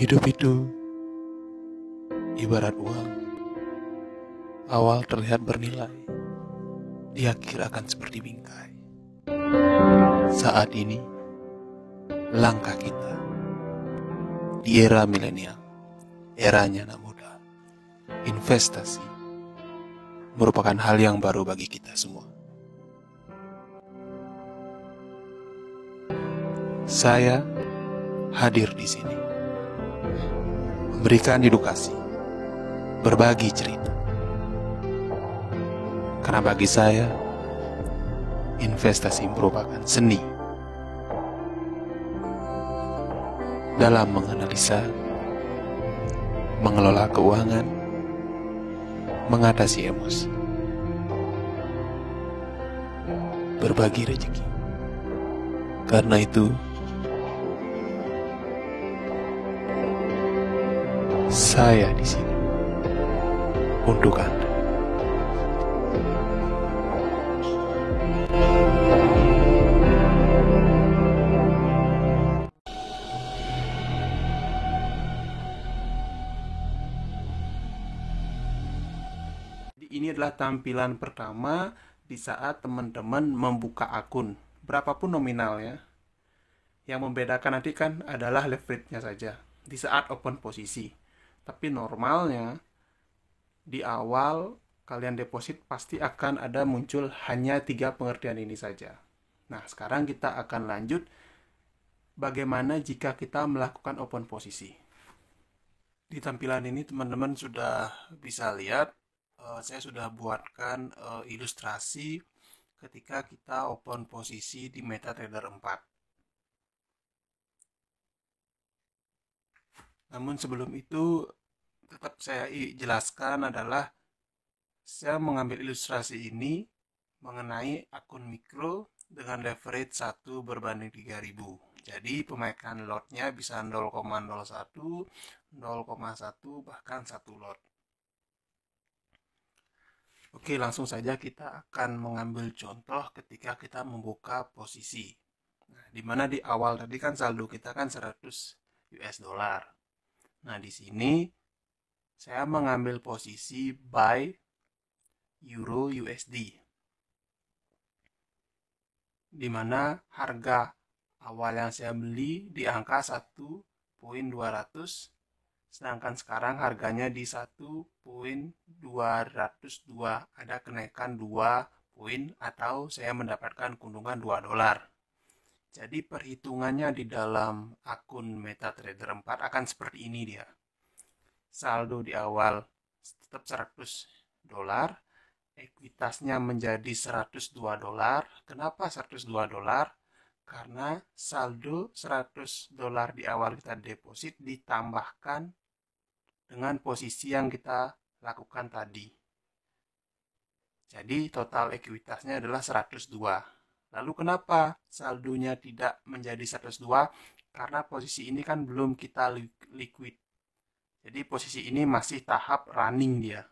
Hidup itu ibarat uang. Awal terlihat bernilai, di akhir akan seperti bingkai. Saat ini, langkah kita di era milenial, eranya anak muda. Investasi merupakan hal yang baru bagi kita semua. Saya hadir di sini, memberikan edukasi, berbagi cerita. Karena bagi saya, investasi merupakan seni dalam menganalisa, mengelola keuangan, mengatasi emosi, berbagi rezeki. Karena itu, saya di sini untuk Anda. Ini adalah tampilan pertama di saat teman-teman membuka akun, berapapun nominalnya. Yang membedakan nanti kan adalah leverage-nya saja di saat open posisi. Tapi normalnya di awal kalian deposit pasti akan ada muncul hanya 3 pengertian ini saja. Nah, sekarang kita akan lanjut bagaimana jika kita melakukan open posisi. Di tampilan ini teman-teman sudah bisa lihat, saya sudah buatkan ilustrasi ketika kita open posisi di MetaTrader 4. Namun sebelum itu, tetap saya jelaskan adalah saya mengambil ilustrasi ini mengenai akun mikro dengan leverage 1 berbanding 3000. Jadi pemakaian lotnya bisa 0,01, 0,1, bahkan 1 lot. Oke, langsung saja kita akan mengambil contoh ketika kita membuka posisi. Nah, di mana di awal tadi kan saldo kita kan 100 US dollar. Nah, di sini saya mengambil posisi buy Euro USD, di mana harga awal yang saya beli di angka 1.200, sedangkan sekarang harganya di 1.202, ada kenaikan 2 poin atau saya mendapatkan keuntungan 2 dolar. Jadi perhitungannya di dalam akun MetaTrader 4 akan seperti ini dia. Saldo di awal tetap 100 dolar, ekuitasnya menjadi 102 dolar. Kenapa 102 dolar? Karena saldo 100 dolar di awal kita deposit ditambahkan dengan posisi yang kita lakukan tadi. Jadi total ekuitasnya adalah 102. Lalu kenapa saldonya tidak menjadi 102? Karena posisi ini kan belum kita liquid. Jadi posisi ini masih tahap running dia.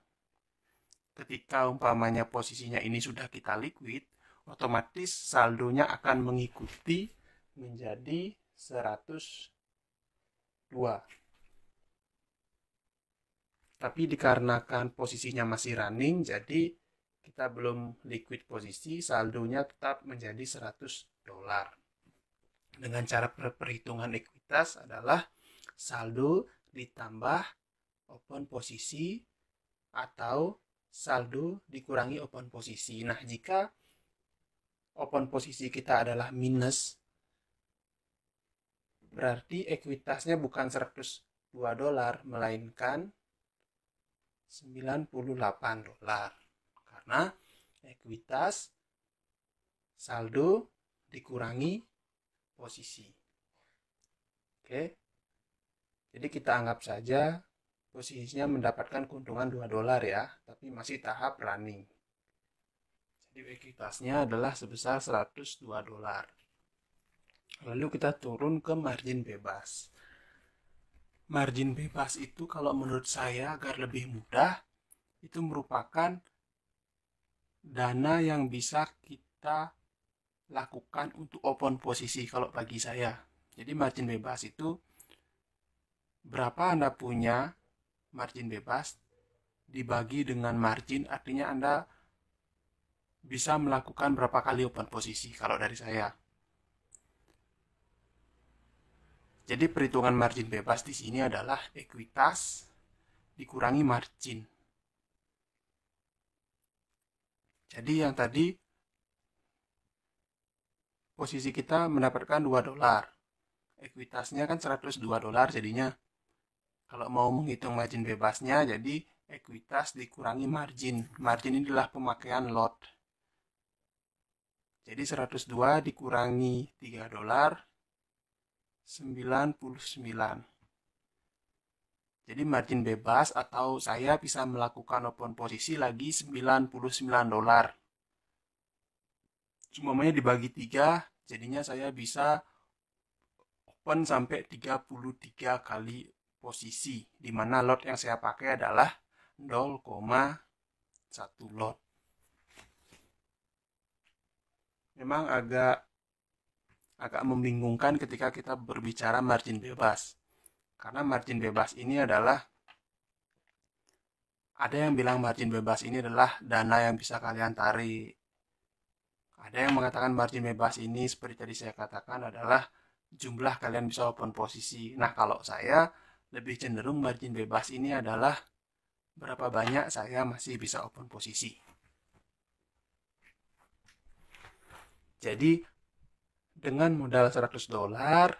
Ketika umpamanya posisinya ini sudah kita liquid, otomatis saldonya akan mengikuti menjadi 102. Tapi dikarenakan posisinya masih running, jadi kita belum liquid posisi, saldonya tetap menjadi 100 dolar. Dengan cara perhitungan ekuitas adalah saldo ditambah open posisi atau saldo dikurangi open posisi. Nah, jika open posisi kita adalah minus, berarti ekuitasnya bukan 102 dolar, melainkan 98 dolar. Karena ekuitas saldo dikurangi posisi. Oke. Jadi kita anggap saja posisinya mendapatkan keuntungan 2 dolar ya, tapi masih tahap running. Jadi ekuitasnya adalah sebesar 102 dolar. Lalu kita turun ke margin bebas. Margin bebas itu kalau menurut saya agar lebih mudah, itu merupakan dana yang bisa kita lakukan untuk open posisi kalau bagi saya. Jadi margin bebas itu berapa Anda punya margin bebas dibagi dengan margin, artinya Anda bisa melakukan berapa kali open posisi kalau dari saya. Jadi perhitungan margin bebas di sini adalah ekuitas dikurangi margin. Jadi yang tadi posisi kita mendapatkan 2 dolar. Ekuitasnya kan 102 dolar, jadinya kalau mau menghitung margin bebasnya, jadi ekuitas dikurangi margin. Margin ini adalah pemakaian lot. Jadi 102 dikurangi 3 dolar, 99. Jadi margin bebas atau saya bisa melakukan open posisi lagi 99 dolar. Semuanya dibagi 3, jadinya saya bisa open sampai 33 kali posisi, di mana lot yang saya pakai adalah 0,1 lot. Memang agak membingungkan ketika kita berbicara margin bebas. Karena margin bebas ini adalah, ada yang bilang margin bebas ini adalah dana yang bisa kalian tarik. Ada yang mengatakan margin bebas ini seperti tadi saya katakan adalah jumlah kalian bisa open posisi. Nah, kalau saya lebih cenderung margin bebas ini adalah berapa banyak saya masih bisa open posisi. Jadi dengan modal 100 dolar,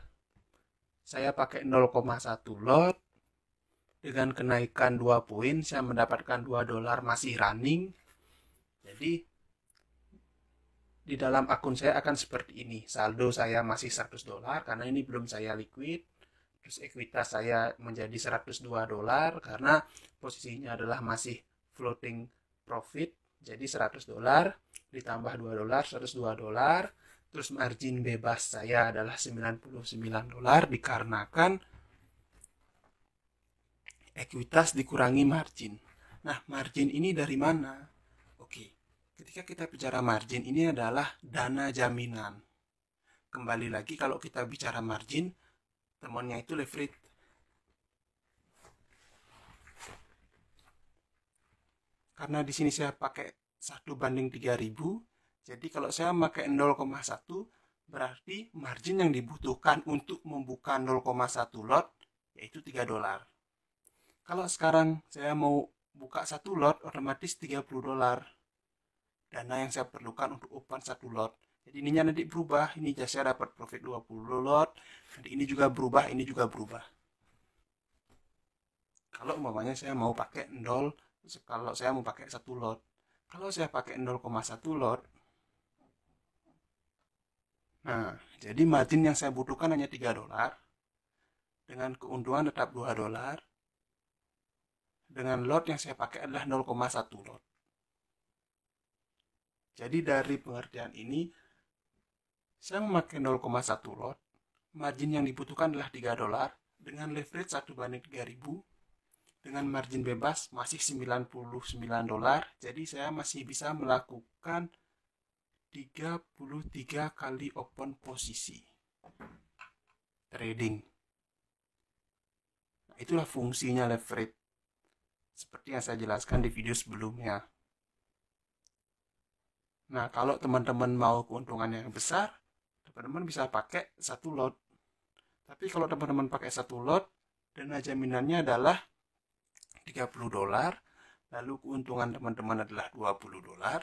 saya pakai 0,1 lot. Dengan kenaikan 2 poin, saya mendapatkan 2 dolar masih running. Jadi di dalam akun saya akan seperti ini. Saldo saya masih 100 dolar karena ini belum saya liquid. Terus ekuitas saya menjadi 102 dolar karena posisinya adalah masih floating profit. Jadi 100 dolar ditambah 2 dolar, 102 dolar. Terus margin bebas saya adalah 99 dolar dikarenakan ekuitas dikurangi margin. Nah, margin ini dari mana? Oke, ketika kita bicara margin, ini adalah dana jaminan. Kembali lagi, kalau kita bicara margin, temannya itu leverage. Karena di sini saya pakai 1:3000, jadi kalau saya pakai 0,1, berarti margin yang dibutuhkan untuk membuka 0,1 lot yaitu 3 dolar. Kalau sekarang saya mau buka 1 lot, otomatis 30 dolar. Dana yang saya perlukan untuk open 1 lot. Jadi ininya nanti berubah. Ini saya dapat profit 20 lot. Nanti ini juga berubah, ini juga berubah. Kalau umpamanya saya mau pakai 0, kalau saya mau pakai 1 lot. Kalau saya pakai 0,1 lot, nah, jadi margin yang saya butuhkan hanya 3 dolar. Dengan keuntungan tetap 2 dolar. Dengan lot yang saya pakai adalah 0,1 lot. Jadi dari pengertian ini, saya memakai 0,1 lot. Margin yang dibutuhkan adalah 3 dolar. Dengan leverage 1:3000. Dengan margin bebas masih 99 dolar. Jadi saya masih bisa melakukan 33 kali open posisi trading. Nah, itulah fungsinya leverage. Seperti yang saya jelaskan di video sebelumnya. Nah, kalau teman-teman mau keuntungan yang besar, teman-teman bisa pakai 1 lot. Tapi kalau teman-teman pakai 1 lot, dana jaminannya adalah 30 dolar, lalu keuntungan teman-teman adalah 20 dolar.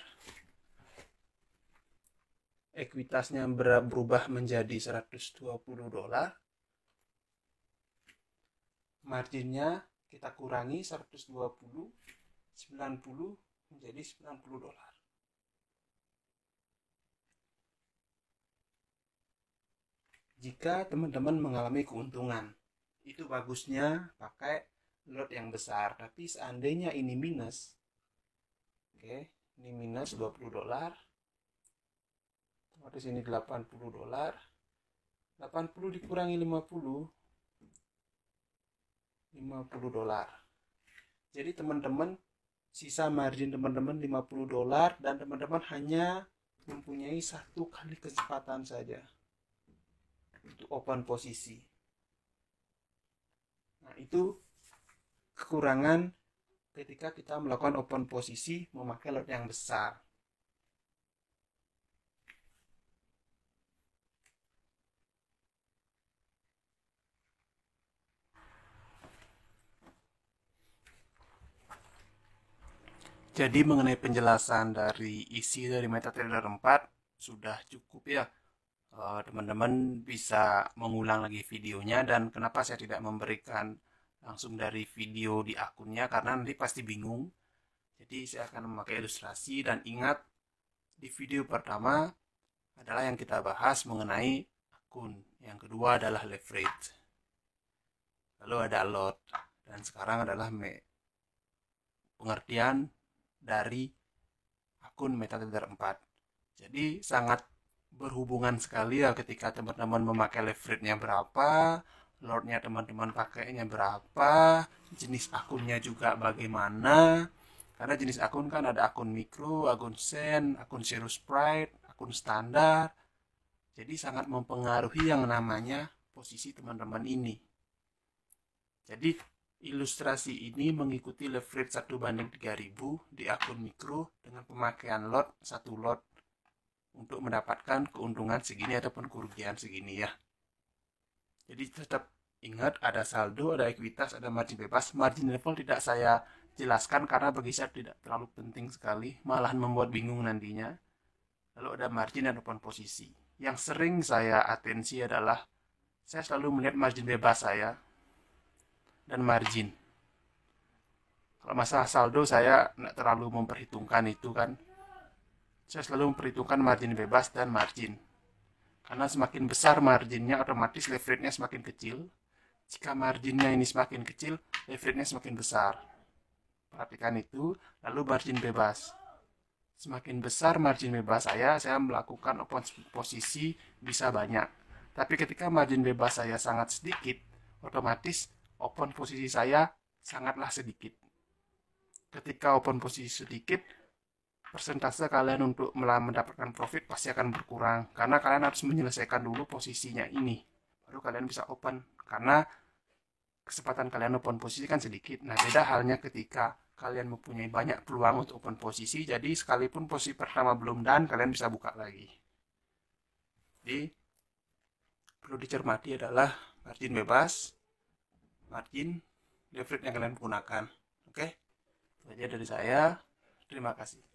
Ekuitasnya berubah menjadi 120 dolar. Marginnya kita kurangi 120, 90 menjadi 90 dolar. Jika teman-teman mengalami keuntungan, itu bagusnya pakai lot yang besar. Tapi seandainya ini minus, oke, ini minus 20 dolar, otomatis ini 80 dolar, 80 dikurangi 50 dolar. Jadi teman-teman, sisa margin teman-teman 50 dolar dan teman-teman hanya mempunyai 1 kali kesempatan saja untuk open posisi. Nah, itu kekurangan ketika kita melakukan open posisi memakai lot yang besar. Jadi mengenai penjelasan dari isi dari MetaTrader 4 sudah cukup ya. Teman-teman bisa mengulang lagi videonya, dan kenapa saya tidak memberikan langsung dari video di akunnya karena nanti pasti bingung. Jadi saya akan memakai ilustrasi, dan ingat di video pertama adalah yang kita bahas mengenai akun. Yang kedua adalah leverage. Lalu ada lot, dan sekarang adalah pengertian dari akun MetaTrader 4. Jadi sangat berhubungan sekali ya ketika teman-teman memakai leverage-nya berapa, lotnya teman-teman pakainya berapa, jenis akunnya juga bagaimana. Karena jenis akun kan ada akun mikro, akun sen, akun zero sprite, akun standar. Jadi sangat mempengaruhi yang namanya posisi teman-teman ini. Jadi ilustrasi ini mengikuti leverage 1/3000 di akun mikro dengan pemakaian lot 1 lot untuk mendapatkan keuntungan segini ataupun kerugian segini ya. Jadi tetap ingat ada saldo, ada ekuitas, ada margin bebas. Margin level tidak saya jelaskan karena bagi saya tidak terlalu penting sekali, malahan membuat bingung nantinya. Lalu ada margin dan open posisi. Yang sering saya atensi adalah saya selalu melihat margin bebas saya dan margin. Kalau masalah saldo saya tidak terlalu memperhitungkan itu kan. Saya selalu memperhitungkan margin bebas dan margin. Karena semakin besar marginnya, otomatis leverage-nya semakin kecil. Jika marginnya ini semakin kecil, leverage-nya semakin besar. Perhatikan itu. Lalu margin bebas. Semakin besar margin bebas saya melakukan open posisi bisa banyak. Tapi ketika margin bebas saya sangat sedikit, otomatis open posisi saya sangatlah sedikit. Ketika open posisi sedikit, persentase kalian untuk mendapatkan profit pasti akan berkurang, karena kalian harus menyelesaikan dulu posisinya ini, baru kalian bisa open, karena kesempatan kalian open posisi kan sedikit. Nah, beda halnya ketika kalian mempunyai banyak peluang untuk open posisi, jadi sekalipun posisi pertama belum done, kalian bisa buka lagi. Jadi perlu dicermati adalah margin bebas, margin, leverage yang kalian gunakan. Oke, itu aja dari saya. Terima kasih.